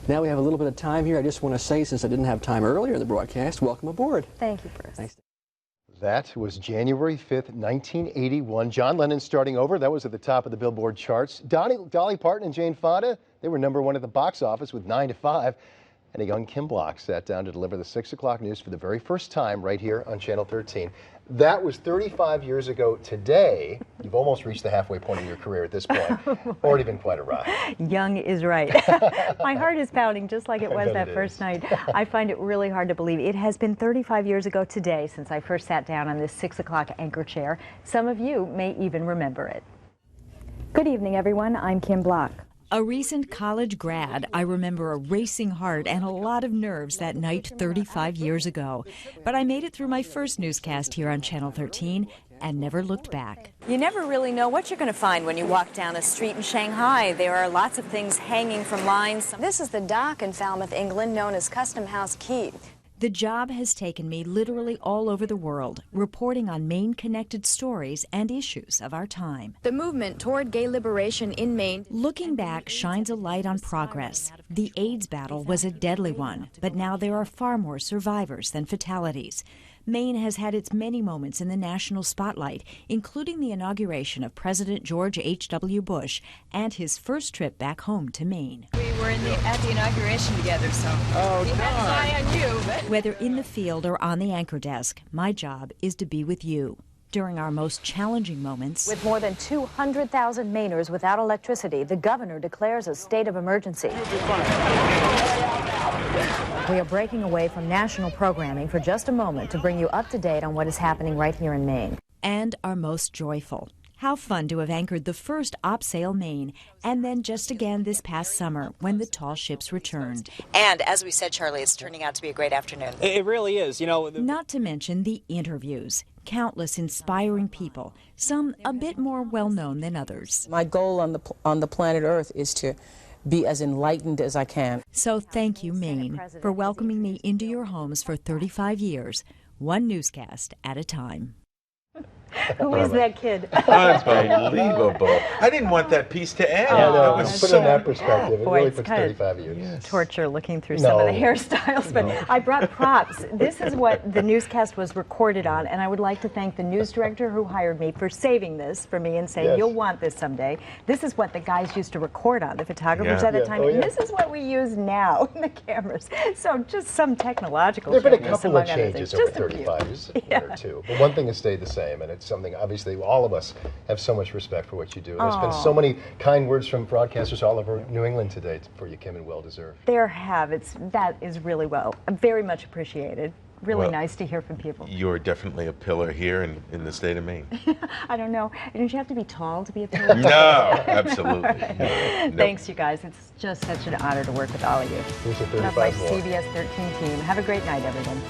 Now we have a little bit of time here. I just want to say, since I didn't have time earlier in the broadcast, welcome aboard. Thank you, Bruce. Thanks. That was January 5th, 1981. John Lennon starting over. That was at the top of the Billboard charts. Dolly Parton and Jane Fonda, they were #1 at the box office with 9 to 5. And a young Kim Block sat down to deliver the 6 o'clock news for the very first time right here on Channel 13. That was 35 years ago today. You've almost reached the halfway point of your career at this point. Already been quite a ride. Young is right. My heart is pounding just like it was that first night. I find it really hard to believe. It has been 35 years ago today since I first sat down on this 6 o'clock anchor chair. Some of you may even remember it. Good evening, everyone. I'm Kim Block. A recent college grad, I remember a racing heart and a lot of nerves that night 35 years ago. But I made it through my first newscast here on Channel 13 and never looked back. You never really know what you're going to find when you walk down a street in Shanghai. There are lots of things hanging from lines. This is the dock in Falmouth, England, known as Custom House Quay. The job has taken me literally all over the world, reporting on Maine-connected stories and issues of our time. The movement toward gay liberation in Maine. Looking back shines a light on progress. The AIDS battle was a deadly one, but now there are far more survivors than fatalities. Maine has had its many moments in the national spotlight, including the inauguration of President George H.W. Bush and his first trip back home to Maine. We were at the inauguration together, so he had his eye on you. Whether in the field or on the anchor desk, my job is to be with you. During our most challenging moments, With more than 200,000 Mainers without electricity, the governor declares a state of emergency. We are breaking away from national programming for just a moment to bring you up to date on what is happening right here in Maine. and our most joyful. How fun to have anchored the first Op Sail Maine, and then just again this past summer when the tall ships returned. And as we said, Charlie, it's turning out to be a great afternoon. It really is, you know. Not to mention the interviews. Countless inspiring people, some a bit more well-known than others. My goal on the planet Earth is to be as enlightened as I can. So thank you, Maine, for welcoming me into your homes for 35 years, one newscast at a time. Who is that kid? Unbelievable. I didn't want that piece to end. Yeah, no, That was put it in that perspective. It Boy, really it's puts kind of 35 years. Torture looking through some of the hairstyles, but I brought props. This is what the newscast was recorded on, and I would like to thank the news director who hired me for saving this for me and saying, you'll want this someday. This is what the guys used to record on, the photographers at the time, and this is what we use now in the cameras. So just some technological There have been a changes, couple of among other changes things. over Just a few. 35 years, one or two. But one thing has stayed the same, and it's something, obviously, all of us have so much respect for what you do. And there's been so many kind words from broadcasters all over New England today for you, Kim, and well deserved. There have. That is really very much appreciated. Really Well, nice to hear from people. You're definitely a pillar here in the state of Maine. I don't know. Don't you have to be tall to be a pillar? No, absolutely. Right. No. Thanks, you guys. It's just such an honor to work with all of you. Here's the Enough my 35 more. CBS 13 team. Have a great night, everyone.